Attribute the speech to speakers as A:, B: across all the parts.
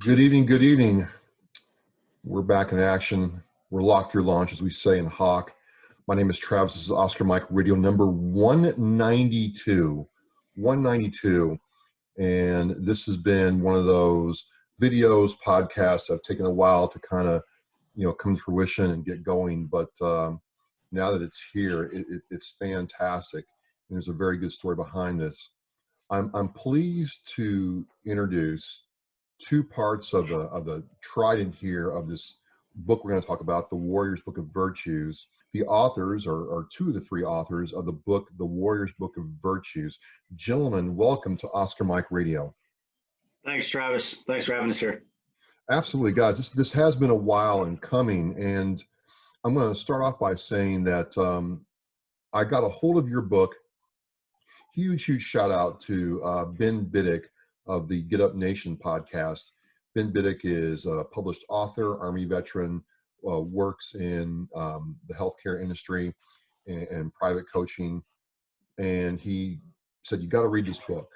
A: Good evening, good evening. We're back in action. We're locked through launch, as we say in Hawk. My name is Travis. This is Oscar Mike Radio number 192. 192. And this has been one of those videos, podcasts that have taken a while to kind of, come to fruition and get going. But now that it's here, it's fantastic. And there's a very good story behind this. I'm pleased to introduce two parts of the trident here of this book we're going to talk about, The Warrior's Book of Virtues. The authors are two of the three authors of the book, The Warrior's Book of Virtues. Gentlemen, welcome to Oscar Mike Radio.
B: Thanks, Travis. Thanks for having us here.
A: Absolutely, guys. This has been a while in coming, and I'm going to start off by saying that I got a hold of your book. Huge shout out to Ben Biddick of the Get Up Nation podcast. Ben Biddick is a published author, Army veteran, works in the healthcare industry and private coaching. And he said, you got to read this book.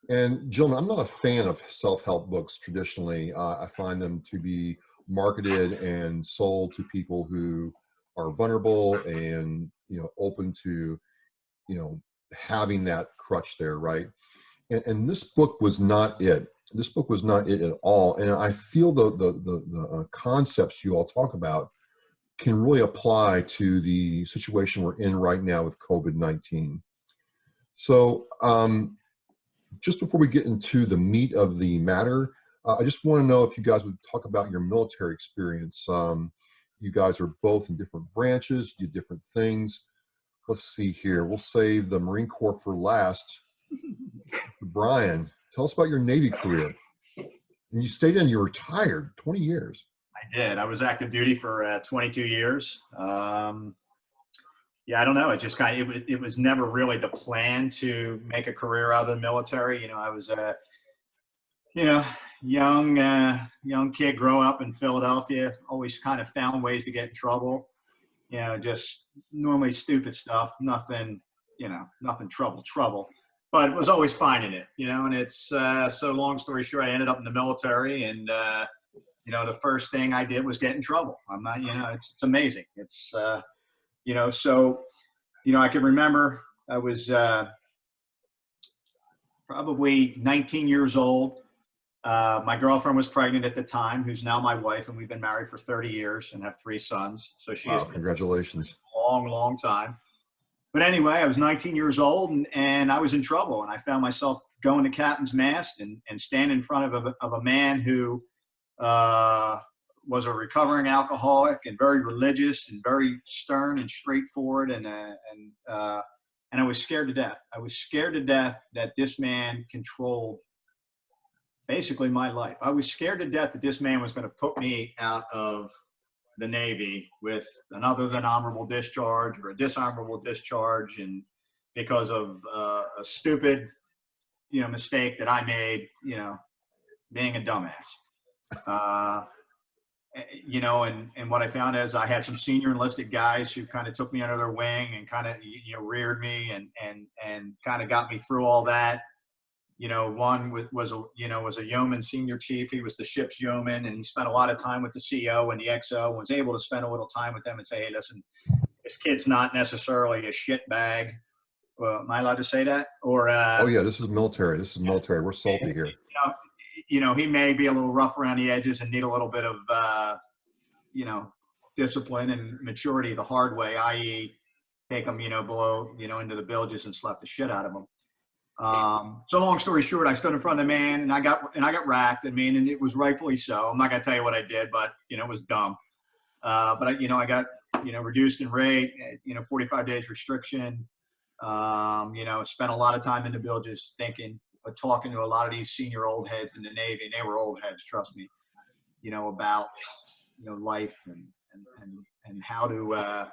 A: And gentlemen, I'm not a fan of self-help books traditionally. I find them to be marketed and sold to people who are vulnerable and, open to, having that crutch there, right? And this book was not it. This book was not it at all. And I feel the concepts you all talk about can really apply to the situation we're in right now with COVID-19. So just before we get into the meat of the matter, I just want to know if you guys would talk about your military experience. You guys are both in different branches, do different things. Let's see here. We'll save the Marine Corps for last. Bryan, tell us about your Navy career. And you stayed in, you retired 20 years.
C: I did. I was active duty for 22 years. I don't know. It just it was never really the plan to make a career out of the military. I was a, young kid growing up in Philadelphia, always kind of found ways to get in trouble. Just normally stupid stuff, nothing trouble. But was always finding it, and it's, so long story short, I ended up in the military and, the first thing I did was get in trouble. I'm not, it's amazing. It's, I can remember I was probably 19 years old. My girlfriend was pregnant at the time, who's now my wife, and we've been married for 30 years and have 3 sons. So she has
A: congratulations.
C: A long time. But anyway, I was 19 years old and I was in trouble, and I found myself going to captain's mast and standing in front of a man who was a recovering alcoholic and very religious and very stern and straightforward. And I was scared to death. I was scared to death that this man controlled basically my life. I was scared to death that this man was going to put me out of the Navy with an other than honorable discharge or a dishonorable discharge, and because of a stupid, mistake that I made, being a dumbass. And what I found is I had some senior enlisted guys who kind of took me under their wing and kind of, reared me and kind of got me through all that. One was a yeoman senior chief. He was the ship's yeoman, and he spent a lot of time with the CO and the XO, and was able to spend a little time with them and say, hey, listen, this kid's not necessarily a shit bag. Well, am I allowed to say that? Or
A: oh yeah, this is military. We're salty here.
C: He may be a little rough around the edges and need a little bit of discipline and maturity the hard way, i.e. take them, below, into the bilges and slap the shit out of them. So long story short, I stood in front of the man and I got racked. And it was rightfully so. I'm not going to tell you what I did, but, it was dumb. But I got, reduced in rate, 45 days restriction, spent a lot of time in the bilges thinking, but talking to a lot of these senior old heads in the Navy, and they were old heads, trust me, about, life and how to,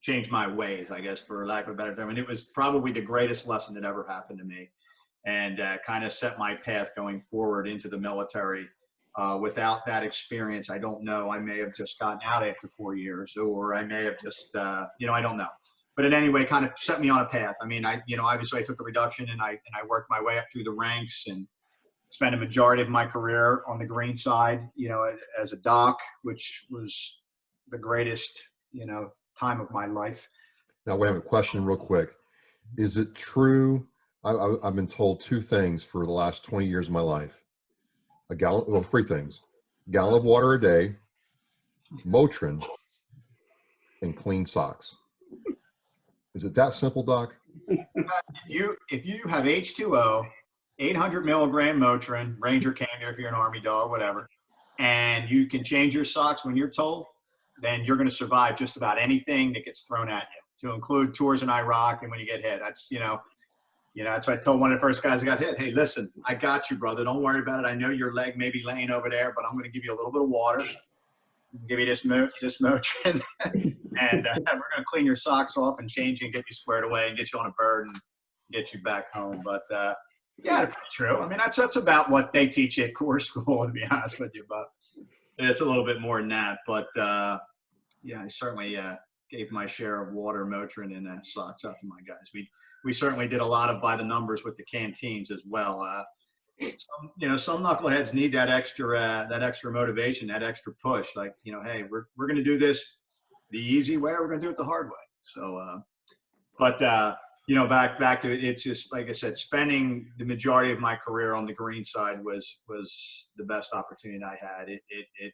C: change my ways, I guess, for lack of a better term. And it was probably the greatest lesson that ever happened to me, and kind of set my path going forward into the military. Without that experience, I don't know, I may have just gotten out after 4 years, or I may have just, I don't know. But in any way, kind of set me on a path. I mean, obviously I took the reduction and I worked my way up through the ranks and spent a majority of my career on the green side, you know, as a doc, which was the greatest, you know, time of my life.
A: Now, we have a question real quick. Is it true? I've been told two things for the last 20 years of my life. Three things: gallon of water a day, Motrin, and clean socks. Is it that simple, Doc?
C: If you have H2O, 800 milligram Motrin, Ranger Candy if you're an Army dog, whatever, and you can change your socks when you're told, then you're going to survive just about anything that gets thrown at you, to include tours in Iraq and when you get hit. That's, you know, that's what I told one of the first guys that got hit. Hey, listen, I got you, brother. Don't worry about it. I know your leg may be laying over there, but I'm going to give you a little bit of water. Give you this Motrin, and we're going to clean your socks off and change you and get you squared away and get you on a bird and get you back home. But yeah, pretty true. I mean, that's about what they teach at Corps School, to be honest with you. But it's a little bit more than that. But yeah, I certainly gave my share of water, Motrin, and socks out to my guys. We certainly did a lot of by the numbers with the canteens as well. Some knuckleheads need that extra motivation, that extra push. Like, you know, hey, we're going to do this the easy way, or we're going to do it the hard way. So, you know, back to it. It's just, like I said, spending the majority of my career on the green side was the best opportunity I had. It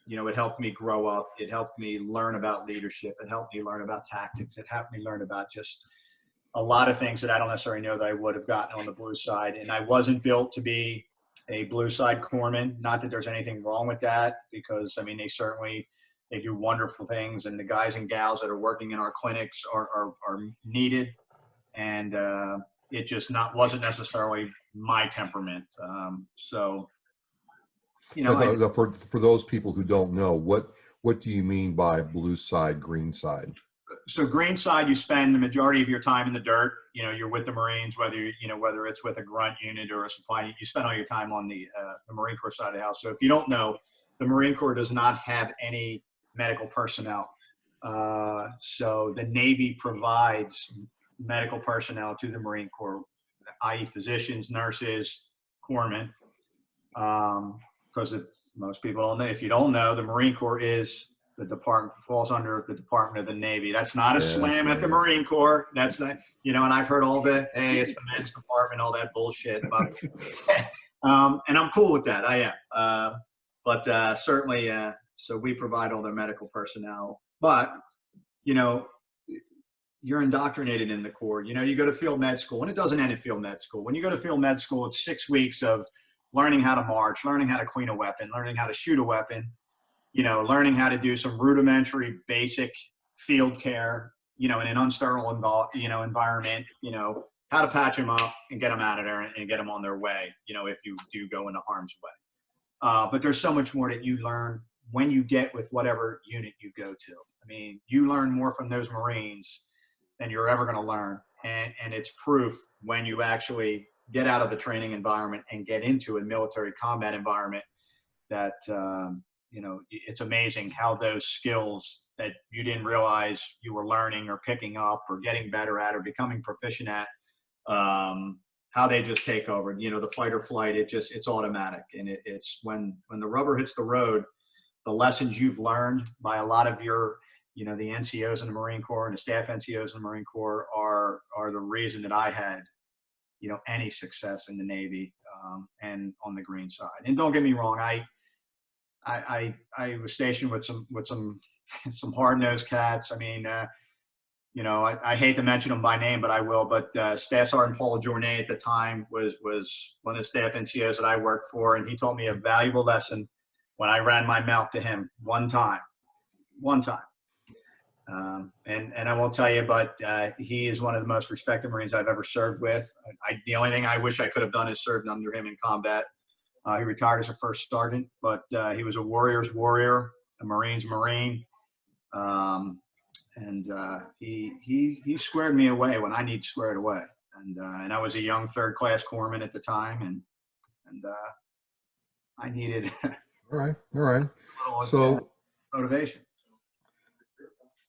C: you know, it helped me grow up. It helped me learn about leadership. It helped me learn about tactics. It helped me learn about just a lot of things that I don't necessarily know that I would have gotten on the blue side. And I wasn't built to be a blue side corpsman. Not that there's anything wrong with that, because I mean, they do wonderful things, and the guys and gals that are working in our clinics are needed. And it just wasn't necessarily my temperament. So, you know,
A: for those people who don't know, what do you mean by blue side, green side?
C: So green side, you spend the majority of your time in the dirt. You know, you're with the Marines, whether it's with a grunt unit or a supply unit, you spend all your time on the Marine Corps side of the house. So if you don't know, the Marine Corps does not have any medical personnel. So the Navy provides medical personnel to the Marine Corps, i.e. physicians, nurses, corpsmen. Because if most people don't know, if you don't know, the Marine Corps falls under the Department of the Navy. That's not a slam at the Marine Corps. That's not, you know, and I've heard all the, hey, it's the men's department, all that bullshit. But, and I'm cool with that. I am. But certainly, so we provide all their medical personnel. But, you know, you're indoctrinated in the Corps. You know, you go to field med school, and it doesn't end at field med school. When you go to field med school, it's 6 weeks of learning how to march, learning how to clean a weapon, learning how to shoot a weapon, you know, learning how to do some rudimentary basic field care, you know, in an unsterile environment, you know, how to patch them up and get them out of there and get them on their way, you know, if you do go into harm's way. But there's so much more that you learn when you get with whatever unit you go to. I mean, you learn more from those Marines than you're ever going to learn. And it's proof when you actually get out of the training environment and get into a military combat environment that, you know, it's amazing how those skills that you didn't realize you were learning or picking up or getting better at or becoming proficient at, how they just take over. You know, the fight or flight, it's automatic. And it's when the rubber hits the road, the lessons you've learned by a lot of your, you know, the NCOs in the Marine Corps and the staff NCOs in the Marine Corps are the reason that I had, you know, any success in the Navy and on the green side. And don't get me wrong, I was stationed with some hard-nosed cats. I mean, you know, I hate to mention them by name, but I will. But Staff Sergeant Paul Journet at the time was one of the staff NCOs that I worked for, and he taught me a valuable lesson when I ran my mouth to him one time. And I won't tell you, but he is one of the most respected Marines I've ever served with. The only thing I wish I could have done is served under him in combat. He retired as a first sergeant, but he was a warrior's warrior, a Marine's Marine. And he squared me away when I need squared away. And I was a young third-class corpsman at the time, and I needed
A: All right. So
C: motivation.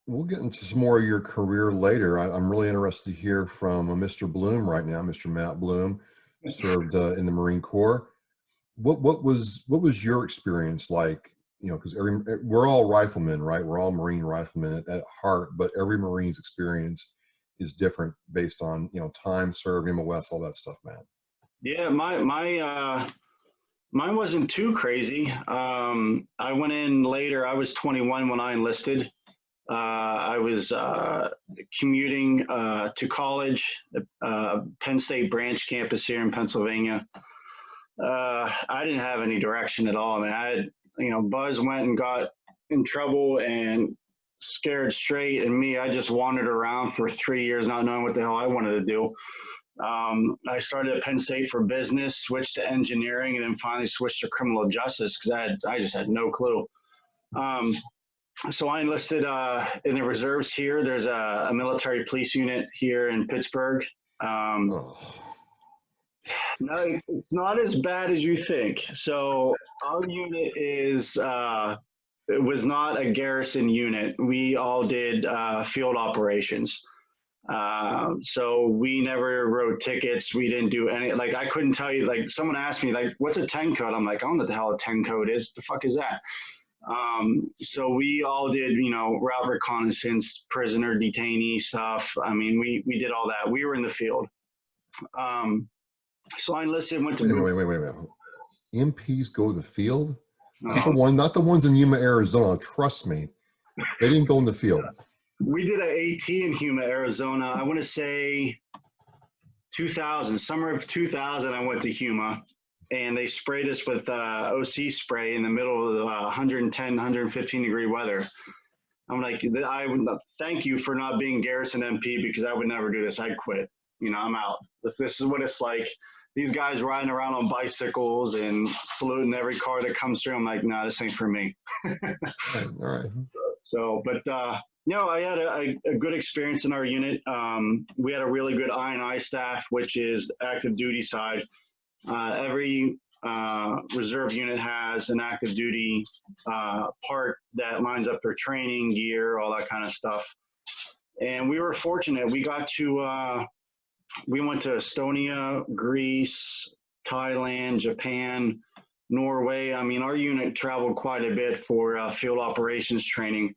A: We'll get into some more of your career later. I'm really interested to hear from Mr. Bloom right now, Mr. Matt Bloom. served in the Marine Corps. What was your experience like? Because we're all riflemen, right? We're all Marine riflemen at heart, but every Marine's experience is different based on time served, MOS, all that stuff, man.
B: Yeah, mine wasn't too crazy. I went in later. I was 21 when I enlisted. I was commuting to college, Penn State branch campus here in Pennsylvania. I didn't have any direction at all. I mean, I had, Buzz went and got in trouble and scared straight, and me, I just wandered around for 3 years not knowing what the hell I wanted to do. I started at Penn State for business, switched to engineering, and then finally switched to criminal justice because I just had no clue. So I enlisted in the reserves here. There's a military police unit here in Pittsburgh. No, it's not as bad as you think. So our unit it was not a garrison unit. We all did field operations. So we never wrote tickets. We didn't do any, like, I couldn't tell you, like, someone asked me, like, what's a 10 code? I'm like, I don't know what the hell a 10 code is. What the fuck is that? So we all did, route reconnaissance, prisoner detainee stuff. I mean, we did all that. We were in the field. So I enlisted, went to.
A: Wait. MPs go to the field? Not the ones in Yuma, Arizona. Trust me. They didn't go in the field.
B: We did an AT in Yuma, Arizona. I want to say 2000, summer of 2000, I went to Yuma, and they sprayed us with OC spray in the middle of the 110, 115 degree weather. I'm like, I would thank you for not being garrison MP, because I would never do this. I'd quit. I'm out. If this is what it's like, these guys riding around on bicycles and saluting every car that comes through, I'm like, nah, this ain't for me.
A: All right.
B: So, but I had a good experience in our unit. We had a really good I&I staff, which is active duty side. Every reserve unit has an active duty part that lines up their training gear, all that kind of stuff. And we were fortunate. We got to, we went to Estonia, Greece, Thailand, Japan, Norway. I mean, our unit traveled quite a bit for field operations training.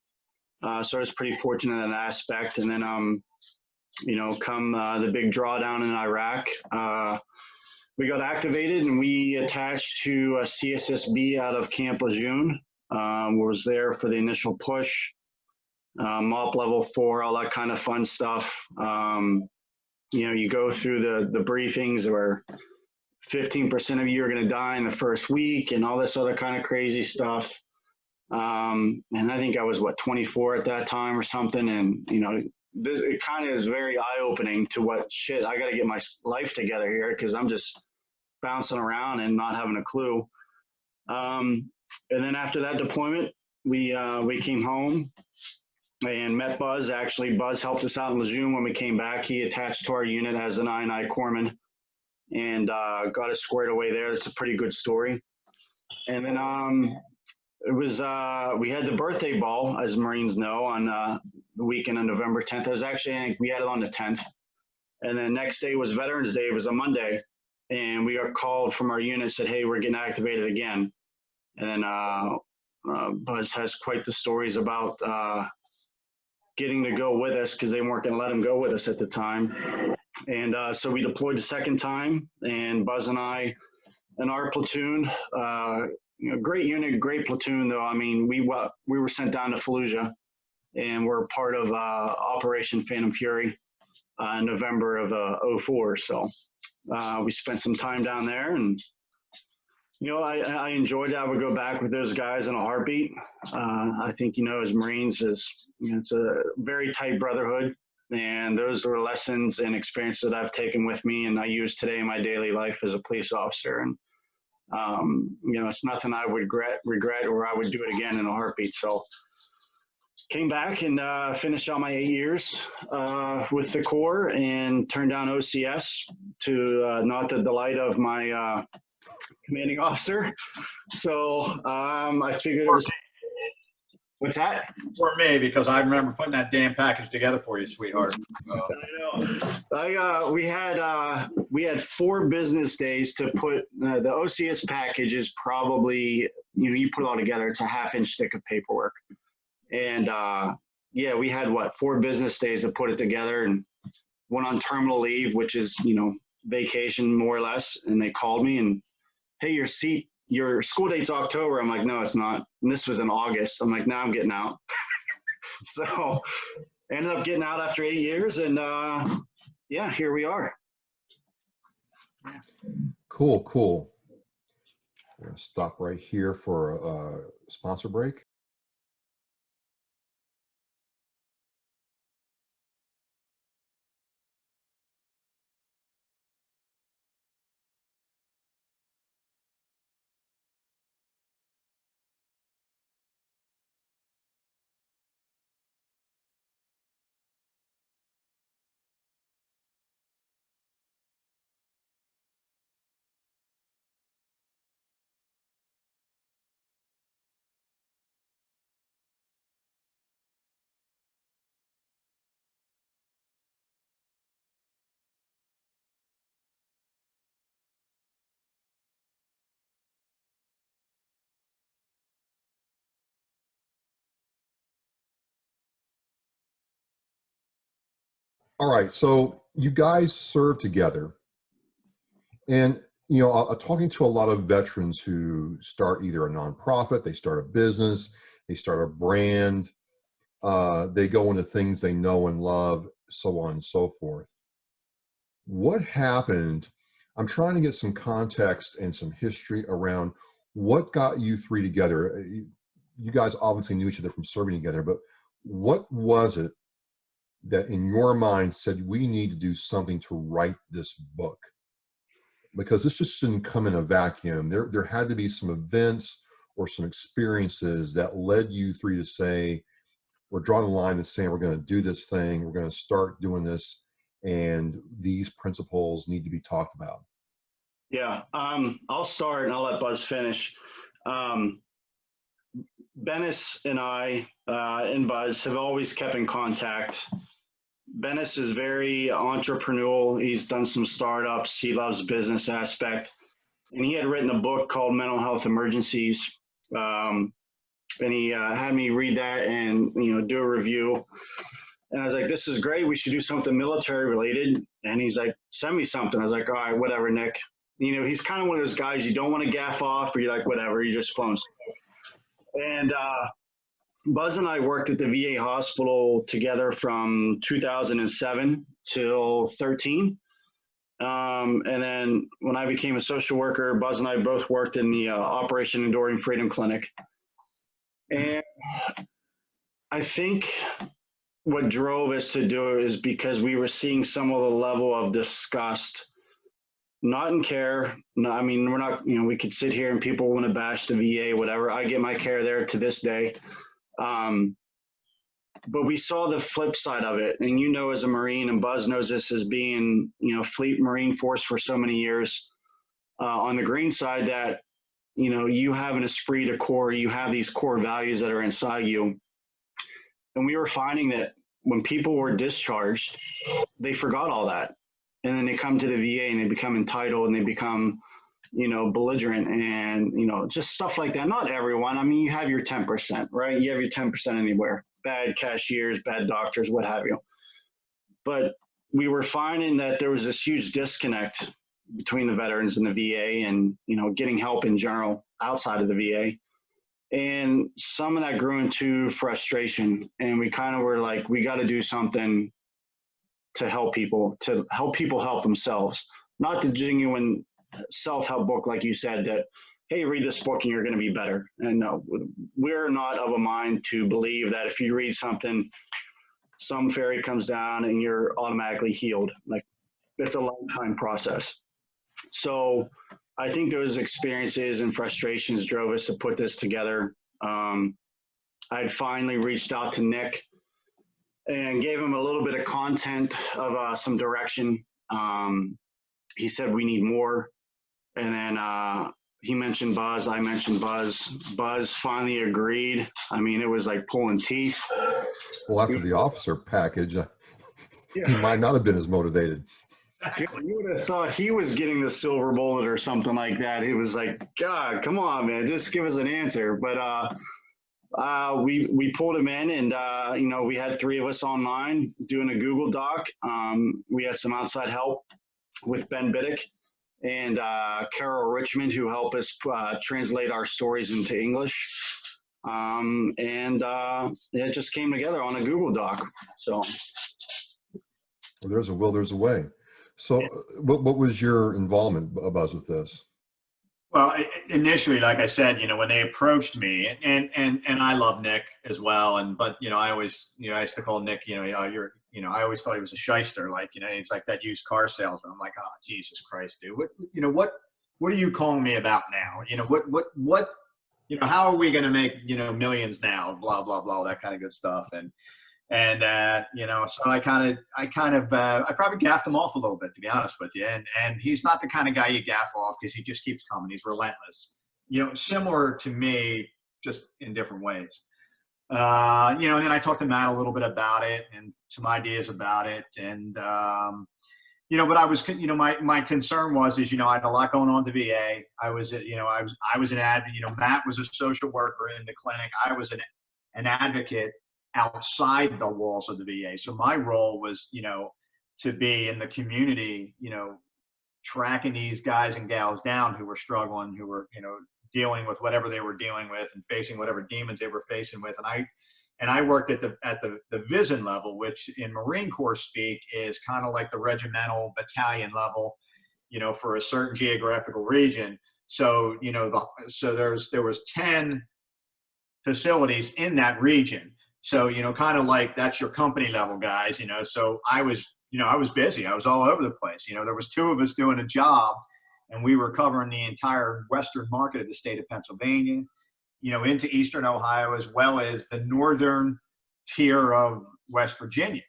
B: So I was pretty fortunate in that aspect. And then, come the big drawdown in Iraq, we got activated and we attached to a CSSB out of Camp Lejeune. Was there for the initial push, MOP level 4, all that kind of fun stuff. You go through the briefings where 15% of you are going to die in the first week and all this other kind of crazy stuff. And I think I was 24 at that time or something. And, it kind of is very eye-opening to what shit, I got to get my life together here, because I'm just bouncing around and not having a clue. And then after that deployment, we came home and met Buzz. Actually, Buzz helped us out in Lejeune when we came back. He attached to our unit as an I&I corpsman and got us squared away there. It's a pretty good story. And then it was we had the birthday ball, as Marines know, on the weekend of November 10th. It was actually, I think we had it on the 10th. And then next day was Veterans Day. It was a Monday. And we got called from our unit, said, hey, we're getting activated again. And then Buzz has quite the stories about getting to go with us, because they weren't going to let him go with us at the time. And so we deployed the second time, and Buzz and I and our platoon, great unit, great platoon, though. I mean, we were sent down to Fallujah, and we're part of Operation Phantom Fury in November of 2004. So we spent some time down there, and I enjoyed it. I would go back with those guys in a heartbeat. I think, as Marines, it's a very tight brotherhood, and those were lessons and experiences that I've taken with me and I use today in my daily life as a police officer. And it's nothing I would regret, or I would do it again in a heartbeat. So came back and finished out my 8 years with the Corps, and turned down OCS to not the delight of my commanding officer. So I figured it was, What's that?
C: For me, because I remember putting that damn package together for you, sweetheart.
B: I know. We had 4 business days to put the OCS package is probably, you put it all together, it's a half-inch thick of paperwork. And yeah, we had 4 business days to put it together, and went on terminal leave, which is, vacation more or less. And they called me and, hey, your school date's October. I'm like, no, it's not. And this was in August. I'm like, now I'm getting out. So ended up getting out after 8 years, and yeah, here we are.
A: Cool. We're going to stop right here for a sponsor break. All right, so you guys serve together, and talking to a lot of veterans who start either a nonprofit, they start a business, they start a brand, they go into things they know and love, so on and so forth. What happened? I'm trying to get some context and some history around what got you 3 together. You guys obviously knew each other from serving together, but what was it that in your mind said, we need to do something to write this book? Because this just didn't come in a vacuum. There had to be some events or some experiences that led you 3 to say, we're drawing a line and saying, we're going to do this thing, we're going to start doing this, and these principles need to be talked about.
B: Yeah, I'll start and I'll let Buzz finish. Bennis and I and Buzz have always kept in contact. Bennis is very entrepreneurial. He's done some startups. He loves business aspect. And he had written a book called Mental Health Emergencies. And he had me read that and, do a review. And I was like, this is great. We should do something military related. And he's like, send me something. I was like, all right, whatever, Nick. He's kind of one of those guys you don't want to gaff off, but you're like, whatever, you're just flowing. And Buzz and I worked at the VA hospital together from 2007 till 13. And then when I became a social worker, Buzz and I both worked in the Operation Enduring Freedom Clinic. And I think what drove us to do it is because we were seeing some of the level of disgust, not in care. No, I mean, we're not, we could sit here and people want to bash the VA, whatever. I get my care there to this day. But we saw the flip side of it. And as a Marine, and Buzz knows this as being, Fleet Marine Force for so many years, on the green side, that, you have an esprit de corps, you have these core values that are inside you. And we were finding that when people were discharged, they forgot all that. And then they come to the VA and they become entitled and they become, belligerent and, just stuff like that. Not everyone. I mean, you have your 10%, right? You have your 10% anywhere. Bad cashiers, bad doctors, what have you. But we were finding that there was this huge disconnect between the veterans and the VA and, getting help in general outside of the VA. And some of that grew into frustration. And we kind of were like, we got to do something to help people help themselves. Not the genuine self-help book, like you said, that, hey, read this book and you're going to be better. And no, we're not of a mind to believe that if you read something, some fairy comes down and you're automatically healed. Like, it's a lifetime process. So I think those experiences and frustrations drove us to put this together. I'd finally reached out to Nick and gave him a little bit of content of some direction. He said, we need more. And then he mentioned Buzz, I mentioned Buzz. Buzz finally agreed. I mean, it was like pulling teeth.
A: Well, after the officer package, he
B: Yeah.
A: might not have been as motivated.
B: You would have thought he was getting the silver bullet or something like that. It was like, God, come on, man, just give us an answer. But we pulled him in, and you know, we had 3 of us online doing a Google Doc. We had some outside help with Ben Biddick and Carol Richmond, who helped us translate our stories into English. It just came together on a Google Doc. So
A: Well, there's a will, there's a way. So what was your involvement, Buzz, with this?
C: Well, initially, like I said, you know, when they approached me, and I love Nick as well, but you know, I always, you know, I used to call Nick, you know, I always thought he was a shyster, like, you know, it's like that used car salesman. I'm like, oh, Jesus Christ, dude, what are you calling me about now? You know, what, you know, how are we going to make, you know, millions now? Blah blah blah, that kind of good stuff, and you know, so I probably gaffed him off a little bit, to be honest with you. And he's not the kind of guy you gaff off, because he just keeps coming. He's relentless, you know, similar to me, just in different ways. You know, and then I talked to Matt a little bit about it and some ideas about it. And, you know, but I was, you know, my concern was, you know, I had a lot going on to VA. I was an advocate, you know, Matt was a social worker in the clinic. I was an advocate outside the walls of the VA. So my role was, you know, to be in the community, you know, tracking these guys and gals down who were struggling, who were, you know, dealing with whatever they were dealing with and facing whatever demons they were facing with. And I worked at the VISN level, which in Marine Corps speak is kind of like the regimental battalion level, you know, for a certain geographical region. So, you know, there was 10 facilities in that region. So, you know, kind of like that's your company level guys, you know. So I was busy. I was all over the place. You know, there was 2 of us doing a job, and we were covering the entire western market of the state of Pennsylvania, you know, into eastern Ohio, as well as the northern tier of West Virginia.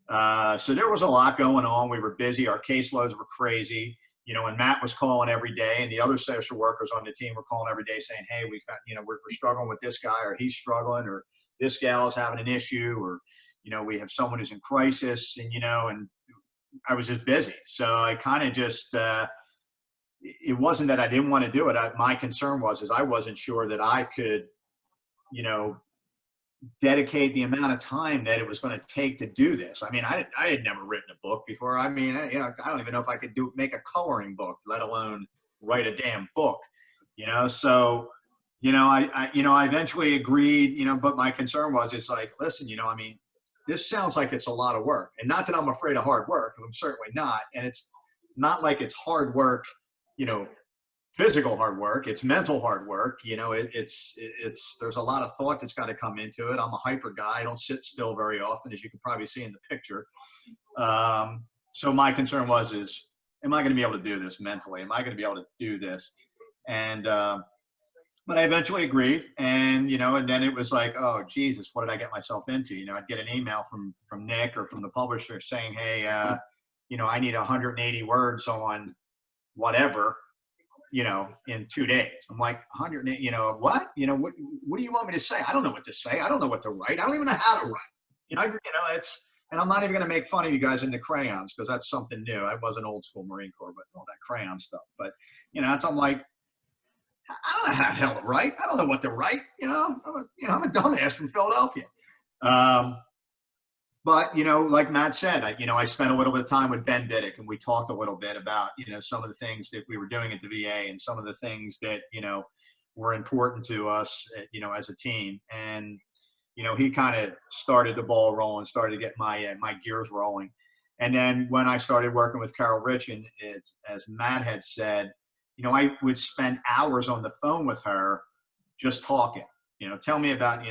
C: So there was a lot going on. We were busy. Our caseloads were crazy. You know, and Matt was calling every day, and the other social workers on the team were calling every day saying, hey, you know, we're struggling with this guy, or he's struggling, or this gal is having an issue, or, you know, we have someone who's in crisis, and, you know, and I was just busy. So I kind of just, it wasn't that I didn't want to do it. My concern was I wasn't sure that I could, you know, dedicate the amount of time that it was going to take to do this. I mean, I had never written a book before. I mean, you know, I don't even know if I could make a coloring book, let alone write a damn book, you know? So, you know, I eventually agreed, you know, but my concern was, it's like, listen, you know, I mean, this sounds like it's a lot of work, and not that I'm afraid of hard work, I'm certainly not. And it's not like it's hard work, you know, physical hard work, it's mental hard work. You know, there's a lot of thought that's got to come into it. I'm a hyper guy. I don't sit still very often, as you can probably see in the picture. So my concern was, am I going to be able to do this mentally? Am I going to be able to do this? And, but I eventually agreed, and, you know, and then it was like, oh, Jesus, what did I get myself into? You know, I'd get an email from Nick or from the publisher saying, hey, you know, I need 180 words on whatever, you know, in 2 days. I'm like, 180, you know, what? You know, what do you want me to say? I don't know what to say. I don't know what to write. I don't even know how to write. You know, and I'm not even going to make fun of you guys in the crayons, because that's something new. I was an old school Marine Corps, but all that crayon stuff. But, you know, I'm like, I don't know how the hell to write. I don't know what to write. You know, I'm a dumbass from Philadelphia. But, you know, like Matt said, I spent a little bit of time with Ben Biddick, and we talked a little bit about, you know, some of the things that we were doing at the VA, and some of the things that, you know, were important to us, you know, as a team. And, you know, he kind of started the ball rolling, started to get my gears rolling. And then when I started working with Carol Richmond, as Matt had said, you know, I would spend hours on the phone with her just talking, you know, tell me about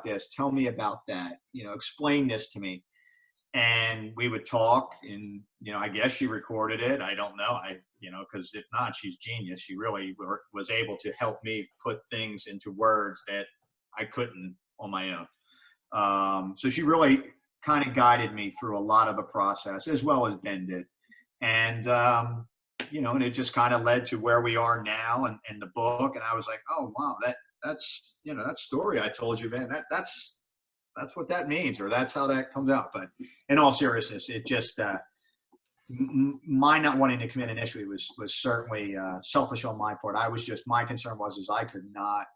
C: this, tell me about that, you know, explain this to me. And we would talk, and, you know, I guess she recorded it. I don't know. You know, because if not, she's genius. She really was able to help me put things into words that I couldn't on my own. So she really kind of guided me through a lot of the process, as well as Ben did. And, and it just kind of led to where we are now and the book. And I was like, oh, wow, that's, that story I told you, man, that's what that means, or that's how that comes out. But in all seriousness, it just, my not wanting to commit initially was certainly selfish on my part. My concern was I could not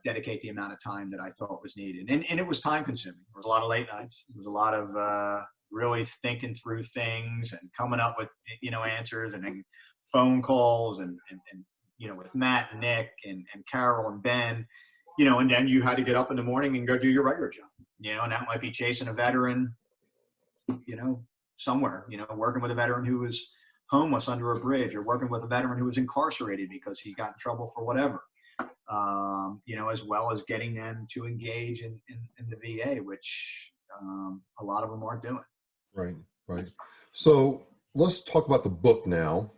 C: dedicate the amount of time that I thought was needed. And it was time consuming. There was a lot of late nights. There was a lot of really thinking through things and coming up with, answers, and then phone calls and with Matt and Nick and Carol and Ben, and then you had to get up in the morning and go do your regular job, and that might be chasing a veteran, somewhere, working with a veteran who was homeless under a bridge, or working with a veteran who was incarcerated because he got in trouble for whatever, as well as getting them to engage in the VA, which a lot of them aren't doing.
A: Right. So let's talk about the book now,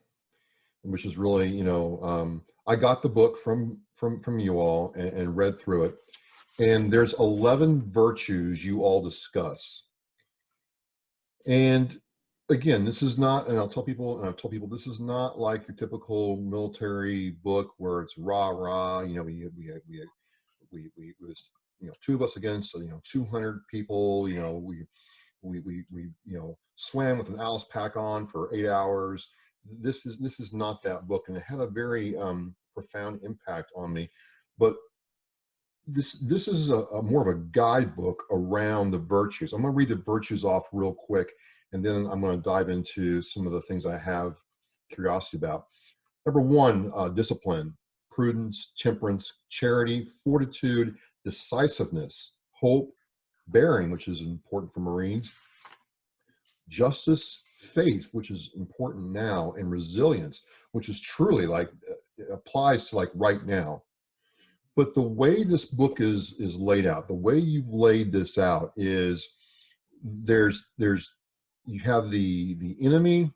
A: which is really, I got the book from you all and read through it. And there's 11 virtues you all discuss. And again, this is not, and I've told people, this is not like your typical military book where it's rah, we was, two of us against, 200 people, we swam with an Alice pack on for 8 hours. This is not that book, and it had a very profound impact on me. But this is a more of a guidebook around the virtues. I'm going to read the virtues off real quick, and then I'm going to dive into some of the things I have curiosity about. Number 1, discipline, prudence, temperance, charity, fortitude, decisiveness, hope, bearing, which is important for Marines, justice, faith, which is important now, and resilience, which is truly applies to right now. But the way this book is laid out, the way you've laid this out is you have the enemy,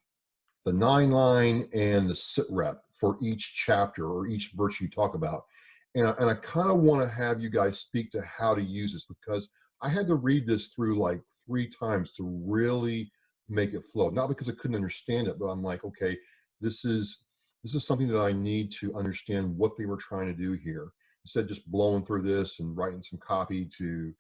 A: the 9-line, and the sit rep for each chapter or each virtue you talk about. And I kind of want to have you guys speak to how to use this, because I had to read this through 3 times to really make it flow. Not because I couldn't understand it, but I'm like, okay, this is something that I need to understand what they were trying to do here. Instead of just blowing through this and writing some copy to,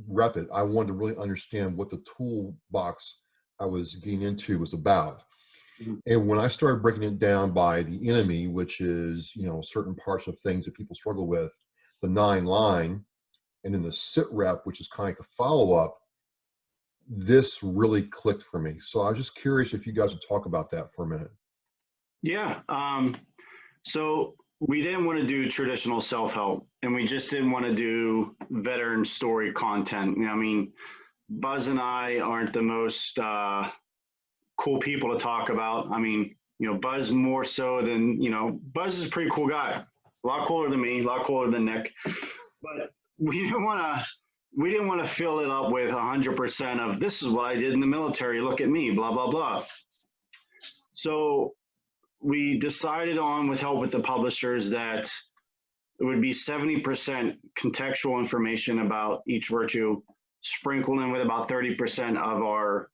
A: rep it, I wanted to really understand what the toolbox I was getting into was about. Mm-hmm. And when I started breaking it down by the enemy, which is, certain parts of things that people struggle with, the 9-line, and then the sit rep, which is kind of like the follow-up, this really clicked for me. So I was just curious if you guys would talk about that for a minute.
B: Yeah. So we didn't want to do traditional self-help, and we just didn't want to do veteran story content. Buzz and I aren't the most cool people to talk about. Buzz more so than, Buzz is a pretty cool guy, a lot cooler than me, a lot cooler than Nick. But we didn't want to fill it up with 100% of this is what I did in the military, look at me, blah, blah, blah. So we decided on, with help with the publishers, that it would be 70% contextual information about each virtue, sprinkled in with about 30% of our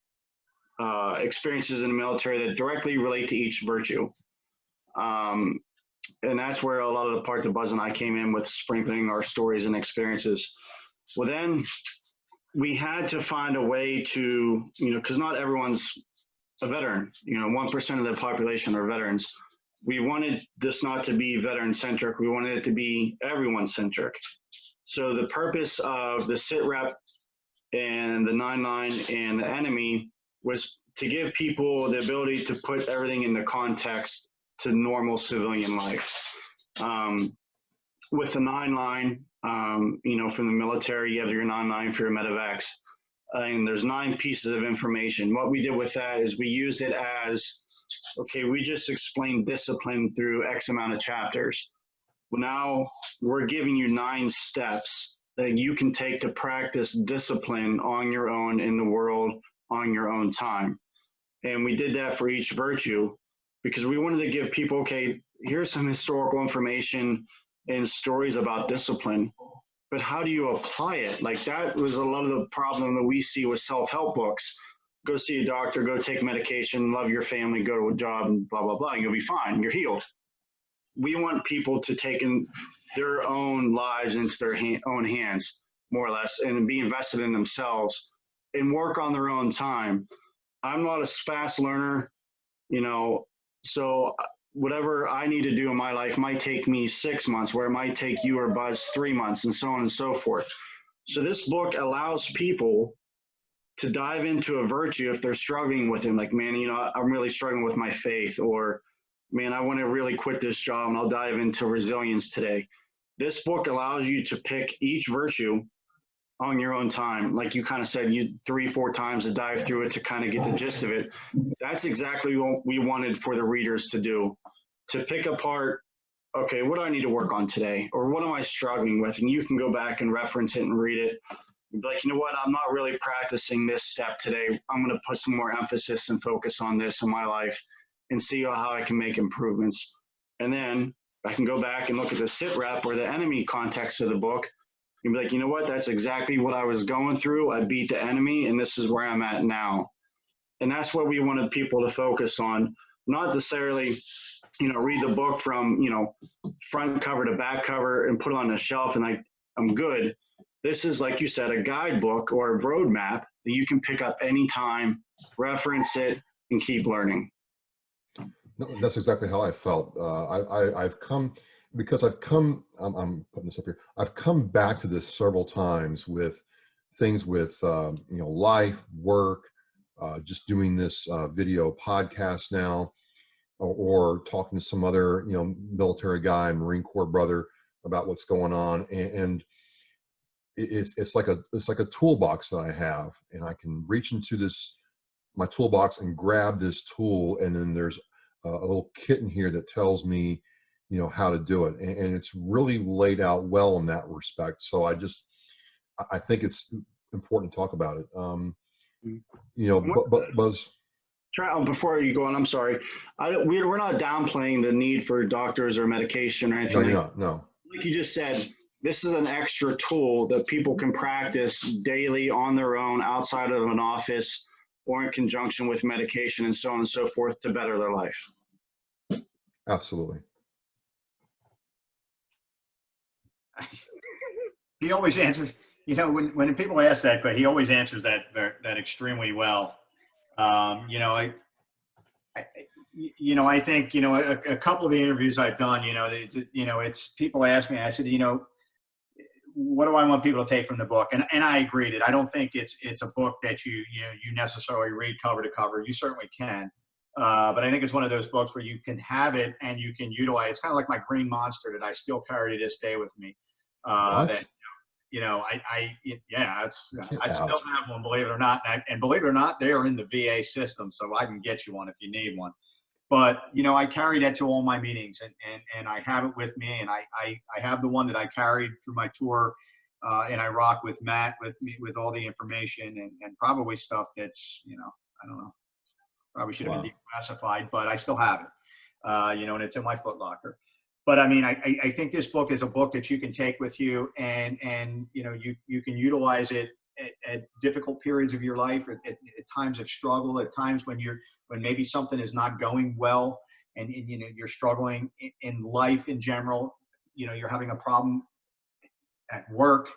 B: experiences in the military that directly relate to each virtue. And that's where a lot of the parts of Buzz and I came in, with sprinkling our stories and experiences. Well, then we had to find a way to, because not everyone's a veteran, 1% of the population are veterans. We wanted this not to be veteran-centric. We wanted it to be everyone-centric. So the purpose of the sit rep and the 9-line and the enemy was to give people the ability to put everything into context to normal civilian life. With the 9-line, from the military, you have your 9-line for your medevacs. And there's 9 pieces of information. What we did with that is we used it as, okay, we just explained discipline through X amount of chapters. Well, now we're giving you 9 steps that you can take to practice discipline on your own in the world on your own time. And we did that for each virtue because we wanted to give people, okay, here's some historical information and stories about discipline, but how do you apply it? Like, that was a lot of the problem that we see with self-help books. go see a doctor, go take medication, love your family, go to a job, and blah, blah, blah, and you'll be fine. You're healed. We want people to take in their own lives into their own hands, more or less, and be invested in themselves and work on their own time. I'm not a fast learner, so whatever I need to do in my life might take me 6 months, where it might take you or Buzz 3 months, and so on and so forth. So this book allows people to dive into a virtue if they're struggling with it. Like, man, I'm really struggling with my faith, or man, I want to really quit this job and I'll dive into resilience today. This book allows you to pick each virtue on your own time. Like you kind of said, you 3-4 times to dive through it to kind of get the gist of it. That's exactly what we wanted for the readers to do, to pick apart, okay, what do I need to work on today? Or what am I struggling with? And you can go back and reference it and read it. Be like, you know what, I'm not really practicing this step today. I'm going to put some more emphasis and focus on this in my life and see how I can make improvements. And then I can go back and look at the sit rep or the enemy context of the book and be like, you know what, that's exactly what I was going through. I beat the enemy and this is where I'm at now. And that's what we wanted people to focus on, not necessarily, read the book from, front cover to back cover and put it on a shelf and I'm good. This is, like you said, a guidebook or a roadmap that you can pick up anytime, reference it, and keep learning.
A: No, that's exactly how I felt. I've come, because I'm putting this up here. I've come back to this several times with things with, life, work, just doing this video podcast now, or talking to some other, military guy, Marine Corps brother about what's going on. And it's like a toolbox that I have, and I can reach into my toolbox and grab this tool, and then there's a little kit in here that tells me, how to do it, and it's really laid out well in that respect. So I think it's important to talk about it. But Buzz.
B: Before you go on, I'm sorry. We're not downplaying the need for doctors or medication or anything.
A: No, you're not. No.
B: Like you just said, this is an extra tool that people can practice daily on their own, outside of an office, or in conjunction with medication and so on and so forth, to better their life.
A: Absolutely.
C: He always answers, when people ask that, but he always answers that extremely well. I think, a couple of the interviews I've done, it's people ask me, I said, what do I want people to take from the book? And I agreed it. I don't think it's a book that you necessarily read cover to cover. You certainly can. But I think it's one of those books where you can have it and you can utilize. It's kind of like my Green Monster that I still carry to this day with me. That, I still have one, believe it or not. And believe it or not, they are in the VA system, so I can get you one if you need one. But, I carry that to all my meetings, and I have it with me, and I have the one that I carried through my tour, and I rock with Matt with all the information and probably stuff that's, I don't know, probably should have been declassified, but I still have it, and it's in my foot locker. But I mean, I think this book is a book that you can take with you, and you can utilize it at difficult periods of your life, at times of struggle, at times when maybe something is not going well, and you're struggling in life in general. You're having a problem at work,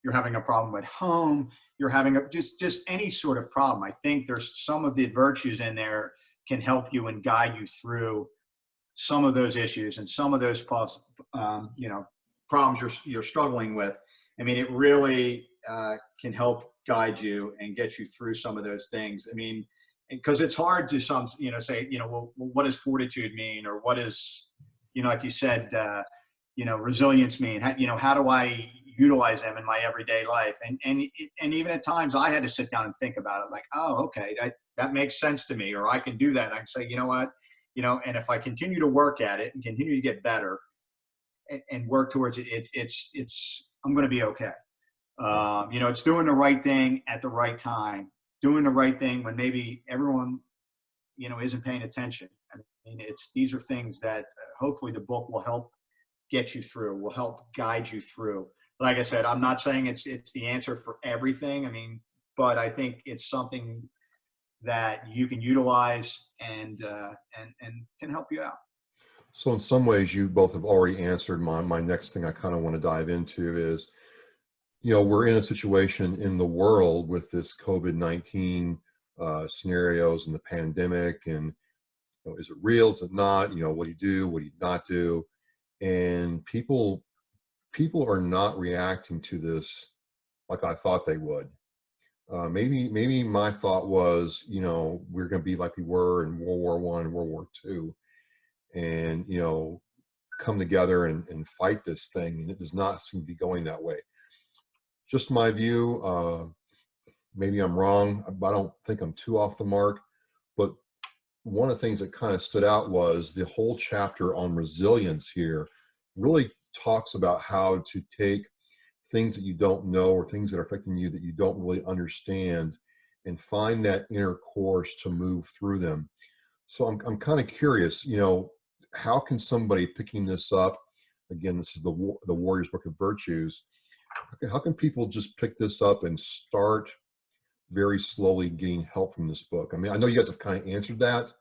C: you're having a problem at home, you're having just any sort of problem. I think there's some of the virtues in there can help you and guide you through some of those issues and some of those problems you're struggling with. I mean, it really can help guide you and get you through some of those things. I mean, because it's hard to say, well, what does fortitude mean? Or what is, like you said, resilience mean? How do I utilize them in my everyday life? And even at times I had to sit down and think about it, like, oh, okay, that makes sense to me, or I can do that. And I can say, you know what, and if I continue to work at it and continue to get better and work towards it, I'm going to be okay. It's doing the right thing at the right time, doing the right thing when maybe everyone, isn't paying attention. I mean, these are things that hopefully the book will help get you through, will help guide you through. Like I said, I'm not saying it's the answer for everything. I mean, but I think it's something that you can utilize and can help you out.
A: So in some ways, you both have already answered my next thing I kind of want to dive into is, we're in a situation in the world with this COVID-19 scenarios and the pandemic, and is it real? Is it not? What do you do? What do you not do? And people are not reacting to this like I thought they would. Maybe my thought was, we're going to be like we were in World War I and World War II, and come together and fight this thing. And it does not seem to be going that way. Just my view. Maybe I'm wrong, but I don't think I'm too off the mark. But one of the things that kind of stood out was the whole chapter on resilience here really talks about how to take things that you don't know or things that are affecting you that you don't really understand and find that inner course to move through them. So I'm kind of curious, how can somebody picking this up, again, this is the Warrior's Book of Virtues, how can people just pick this up and start very slowly getting help from this book? I mean, I know you guys have kind of answered that,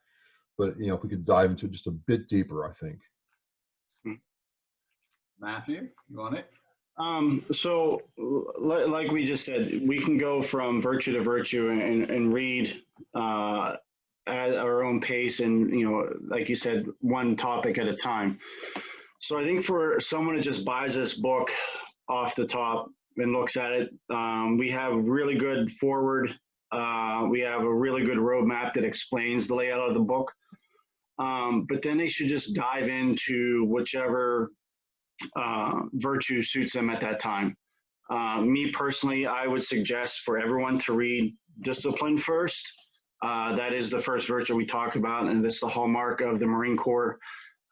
A: but if we could dive into it just a bit deeper, I think.
C: Matthew, you want it?
B: So like we just said, we can go from virtue to virtue and read at our own pace, and like you said, one topic at a time. So I think for someone who just buys this book off the top and looks at it, we have really good forward. We have a really good roadmap that explains the layout of the book. But then they should just dive into whichever virtue suits them at that time. Me personally, I would suggest for everyone to read discipline first. That is the first virtue we talk about, and it's the hallmark of the Marine Corps.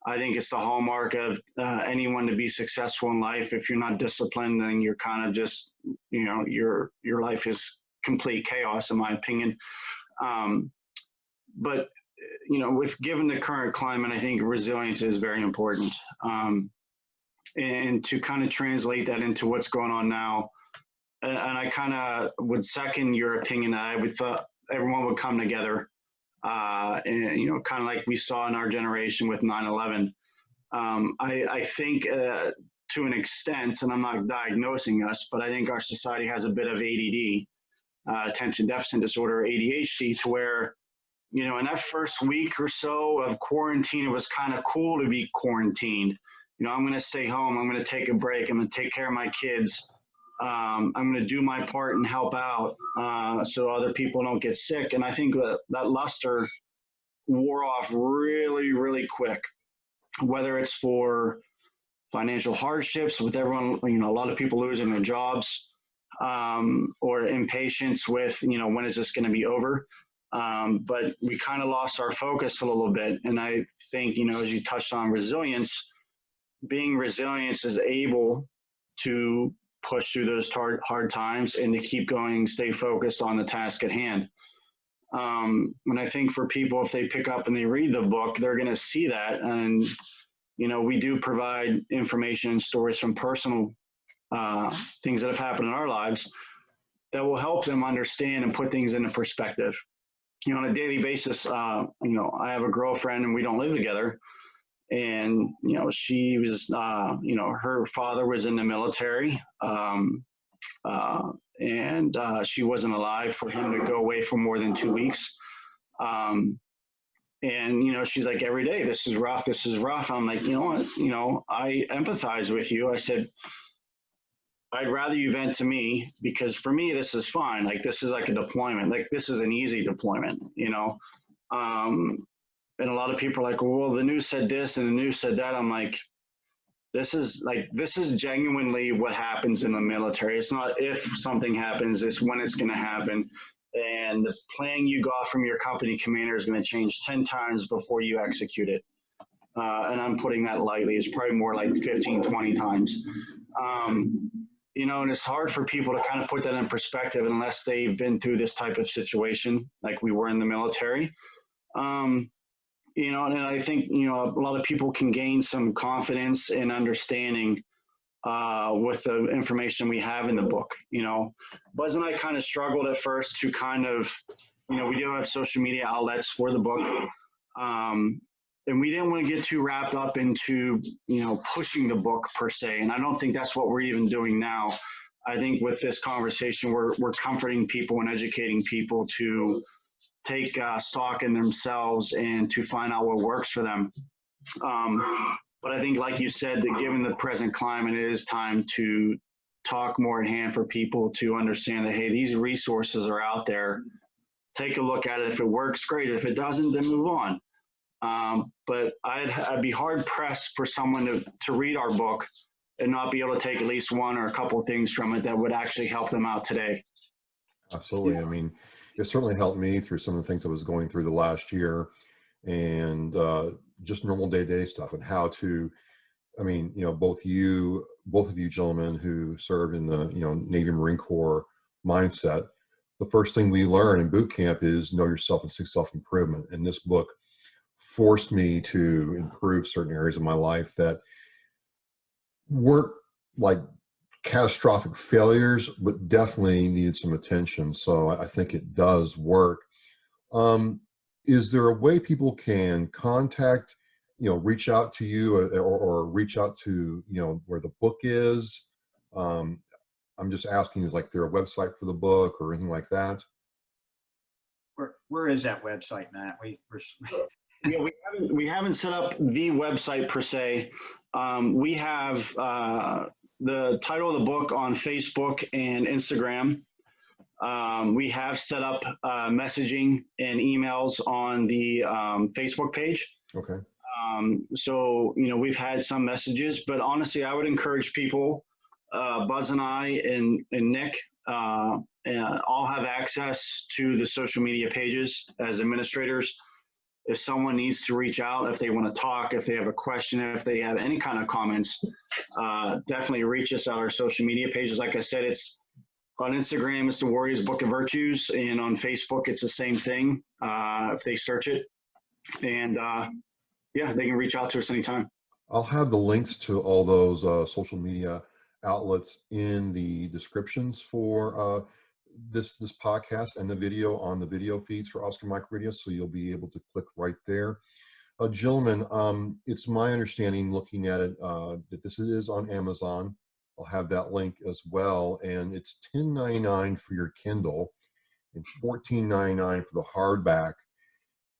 B: I think it's the hallmark of anyone to be successful in life. If you're not disciplined, then you're kind of just, your life is complete chaos, in my opinion. But with given the current climate, I think resilience is very important. And to kind of translate that into what's going on now, and I kind of would second your opinion. I would thought everyone would come together, and kind of like we saw in our generation with 9/11. I think to an extent, and I'm not diagnosing us, but I think our society has a bit of ADD, attention deficit disorder, ADHD, to where in that first week or so of quarantine, it was kind of cool to be quarantined. I'm going to stay home. I'm going to take a break. I'm going to take care of my kids. I'm going to do my part and help out so other people don't get sick. And I think that luster wore off really, really quick, whether it's for financial hardships with everyone, a lot of people losing their jobs, or impatience with, when is this going to be over? But we kind of lost our focus a little bit. And I think, as you touched on resilience, being resilient is able to push through those hard times and to keep going, stay focused on the task at hand. And I think for people, if they pick up and they read the book, they're going to see that. And, we do provide information and stories from personal things that have happened in our lives that will help them understand and put things into perspective. On a daily basis, I have a girlfriend and we don't live together. And, she was, her father was in the military, and she wasn't alive for him to go away for more than 2 weeks. And, she's like, every day, this is rough, this is rough. I'm like, you know what, I empathize with you. I said, I'd rather you vent to me, because for me, this is fine. Like, this is like a deployment. Like, this is an easy deployment, and a lot of people are like, well, the news said this and the news said that. I'm like, this is genuinely what happens in the military. It's not if something happens, it's when it's going to happen. And the plan you got from your company commander is going to change 10 times before you execute it. And I'm putting that lightly. It's probably more like 15, 20 times. And it's hard for people to kind of put that in perspective unless they've been through this type of situation like we were in the military. And I think, a lot of people can gain some confidence and understanding with the information we have in the book. Buzz and I kind of struggled at first to kind of we do have social media outlets for the book. And we didn't want to get too wrapped up into, pushing the book per se. And I don't think that's what we're even doing now. I think with this conversation, we're comforting people and educating people to take stock in themselves and to find out what works for them. But I think, like you said, that given the present climate, it is time to talk more at hand for people to understand that, hey, these resources are out there. Take a look at it. If it works, great. If it doesn't, then move on. But I'd be hard pressed for someone to read our book and not be able to take at least one or a couple of things from it that would actually help them out today.
A: Absolutely. I mean, it certainly helped me through some of the things I was going through the last year, and just normal day-to-day stuff, and how to, I mean, both of you gentlemen who served in the, Navy Marine Corps mindset, the first thing we learn in boot camp is know yourself and seek self-improvement. And this book forced me to improve certain areas of my life that weren't like catastrophic failures, but definitely needed some attention. So I think it does work. Is there a way people can contact, reach out to you, or reach out to, where the book is? I'm just asking, is like there a website for the book or anything like that?
C: Where is that website, Matt?
B: We haven't set up the website per se. We have the title of the book on Facebook and Instagram. We have set up messaging and emails on the Facebook page.
A: Okay.
B: So, we've had some messages, but honestly, I would encourage people, Buzz and I and Nick, all have access to the social media pages as administrators. If someone needs to reach out, if they want to talk, if they have a question, if they have any kind of comments, definitely reach us at our social media pages. Like I said, it's on Instagram, it's the Warriors Book of Virtues, and on Facebook, it's the same thing if they search it. And they can reach out to us anytime.
A: I'll have the links to all those social media outlets in the descriptions for this podcast and the video on the video feeds for Oscar Mike Radio, so you'll be able to click right there. Gentlemen, it's my understanding, looking at it, that this is on Amazon. I'll have that link as well, and it's $10.99 for your Kindle and $14.99 for the hardback.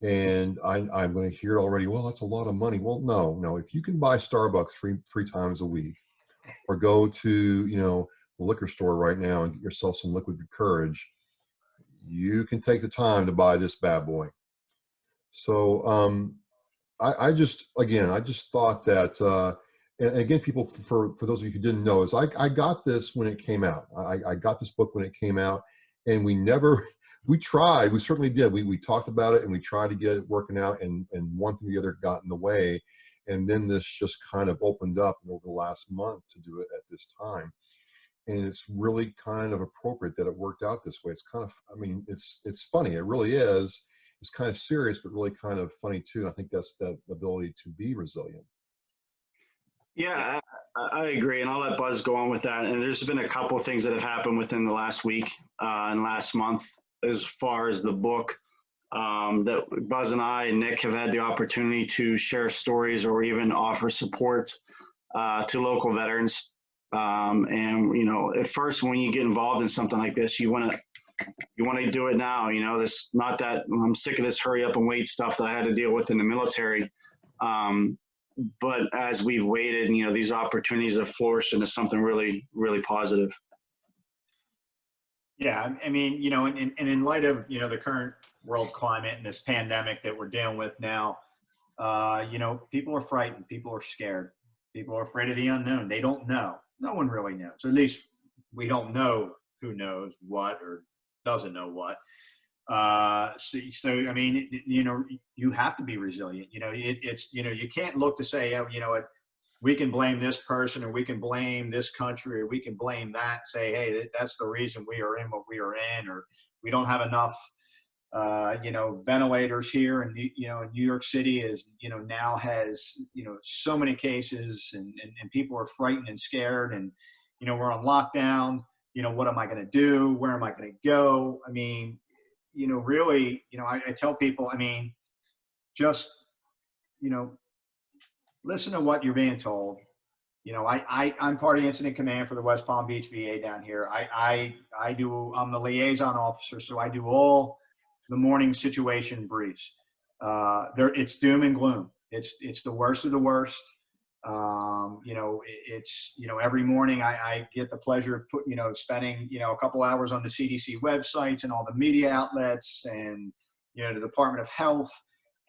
A: And I'm going to hear already, well, that's a lot of money. Well, no. If you can buy Starbucks three times a week, or go to, the liquor store right now and get yourself some liquid courage, you can take the time to buy this bad boy. So I just thought that, and again, people, for those of you who didn't know, is I got this when it came out. I got this book when it came out, and we tried, we certainly did. We talked about it and we tried to get it working out, and one thing or the other got in the way. And then this just kind of opened up over the last month to do it at this time. And it's really kind of appropriate that it worked out this way. It's kind of, it's funny. It really is. It's kind of serious, but really kind of funny too. I think that's the ability to be resilient.
B: Yeah, I agree. And I'll let Buzz go on with that. And there's been a couple of things that have happened within the last week and last month as far as the book. That Buzz and I and Nick have had the opportunity to share stories or even offer support to local veterans. And at first, when you get involved in something like this, you want to do it now. This, not that I'm sick of this hurry up and wait stuff that I had to deal with in the military. But as we've waited, these opportunities have flourished into something really, really positive.
C: Yeah, and in light of, the current world climate and this pandemic that we're dealing with now, people are frightened. People are scared. People are afraid of the unknown. They don't know. No one really knows. Or at least we don't know who knows what or doesn't know what. You have to be resilient. You can't look to say, we can blame this person, or we can blame this country, or we can blame that, say, hey, that's the reason we are in what we are in, or we don't have enough, ventilators here. And, New York City is, now has, so many cases, and people are frightened and scared, and, we're on lockdown. What am I going to do? Where am I going to go? really, I tell people, just, listen to what you're being told. I'm part of the incident command for the West Palm Beach VA down here. I'm the liaison officer, so I do all the morning situation briefs. It's doom and gloom. It's the worst of the worst. Every morning I get the pleasure of spending, a couple hours on the CDC websites and all the media outlets and, the Department of Health.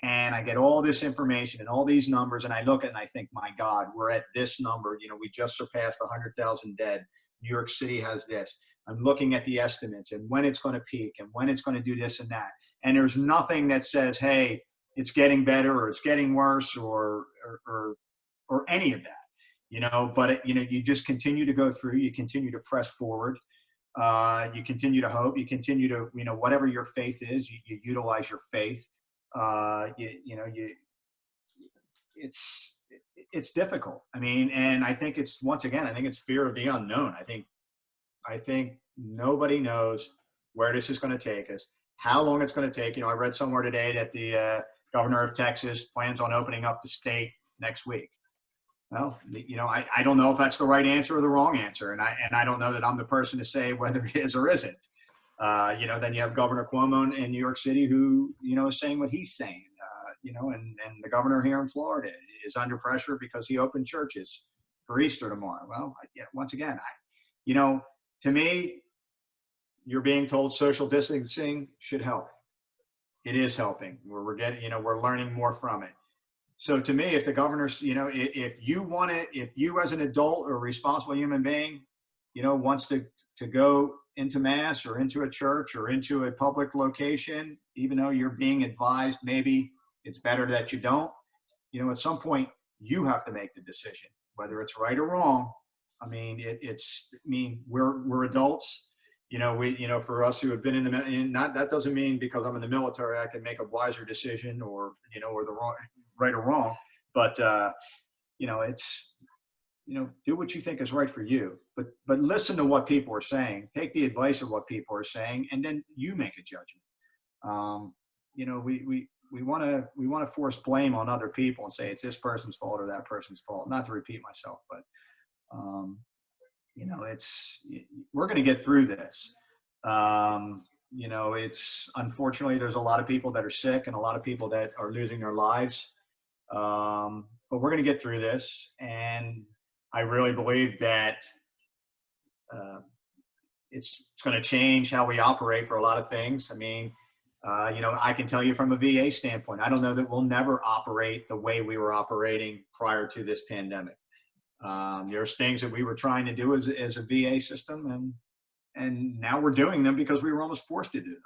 C: And I get all this information and all these numbers, and I look at it and I think, my God, we're at this number. We just surpassed 100,000 dead. New York City has this. I'm looking at the estimates and when it's going to peak and when it's going to do this and that. And there's nothing that says, hey, it's getting better or it's getting worse or any of that, but you just continue to go through, you continue to press forward. You continue to hope, you continue to, whatever your faith is, you utilize your faith. It's difficult. And I think it's, once again, I think it's fear of the unknown. I think nobody knows where this is going to take us, how long it's going to take. I read somewhere today that the governor of Texas plans on opening up the state next week. Well, I don't know if that's the right answer or the wrong answer. And I don't know that I'm the person to say whether it is or isn't. Then you have Governor Cuomo in New York City who, is saying what he's saying, and the governor here in Florida is under pressure because he opened churches for Easter tomorrow. Well, once again, to me, you're being told social distancing should help. It is helping. We're getting, we're learning more from it. So to me, if the governor's, if you as an adult or a responsible human being, wants to go into mass or into a church or into a public location, even though you're being advised, maybe it's better that you don't, at some point you have to make the decision, whether it's right or wrong. We're adults, for us who have been that doesn't mean because I'm in the military, I can make a wiser decision or the wrong, right or wrong, but, it's, do what you think is right for you, but listen to what people are saying, take the advice of what people are saying, and then you make a judgment. We want to force blame on other people and say it's this person's fault or that person's fault. Not to repeat myself, but, we're going to get through this. It's unfortunately, there's a lot of people that are sick and a lot of people that are losing their lives. But we're going to get through this. And I really believe that it's going to change how we operate for a lot of things. I can tell you from a VA standpoint, I don't know that we'll never operate the way we were operating prior to this pandemic. There's things that we were trying to do as a VA system, and now we're doing them because we were almost forced to do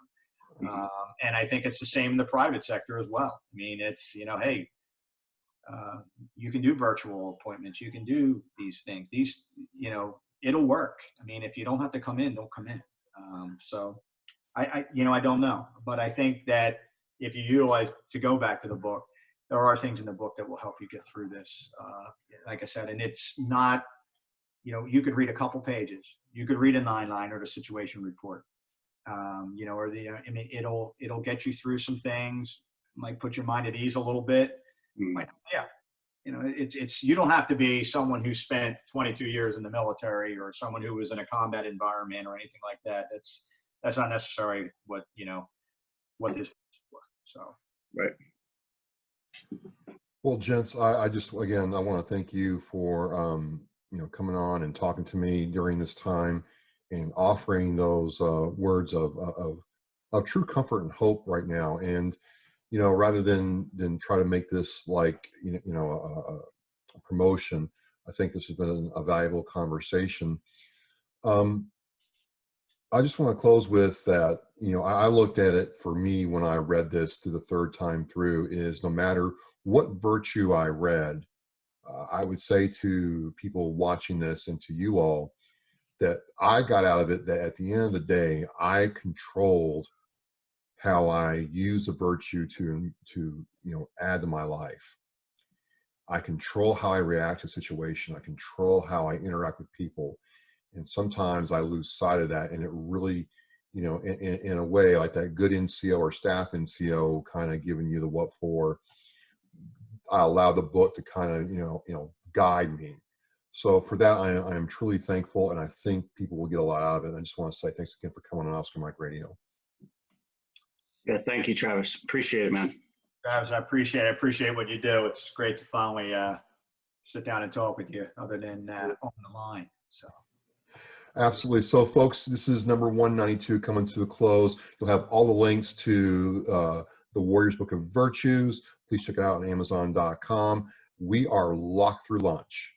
C: them. And I think it's the same in the private sector as well. It's, hey, you can do virtual appointments. You can do these things. It'll work. If you don't have to come in, don't come in. So I don't know, but I think that if you utilize, to go back to the book, there are things in the book that will help you get through this. Like I said, and it's not, you could read a couple pages. You could read a 9-liner, the situation report. Or it'll get you through some things, might put your mind at ease a little bit. It's you don't have to be someone who spent 22 years in the military or someone who was in a combat environment or anything like that. That's not necessarily what this is for. So
B: right.
A: Well, gents, I just, again, I want to thank you for coming on and talking to me during this time and offering those words of true comfort and hope right now. And rather than try to make this like a promotion, I think this has been a valuable conversation. I just want to close with that. I looked at it, for me, when I read this through the third time through, is no matter what virtue I read, I would say to people watching this and to you all that I got out of it that at the end of the day, I controlled how I use the virtue to add to my life. I control how I react to a situation. I control how I interact with people. And sometimes I lose sight of that, and it really, you know, in a way like that good NCO or staff NCO kind of giving you the what for. I allow the book to kind of, you know, guide me. So for that, I am truly thankful, and I think people will get a lot out of it. And I just want to say thanks again for coming on Oscar Mike Radio.
B: Yeah, thank you, Travis. Appreciate it, man.
C: Travis, I appreciate what you do. It's great to finally sit down and talk with you, other than on the line. So.
A: Absolutely. So, folks, this is number 192 coming to a close. You'll have all the links to the Warrior's Book of Virtues. Please check it out on Amazon.com. We are locked through lunch.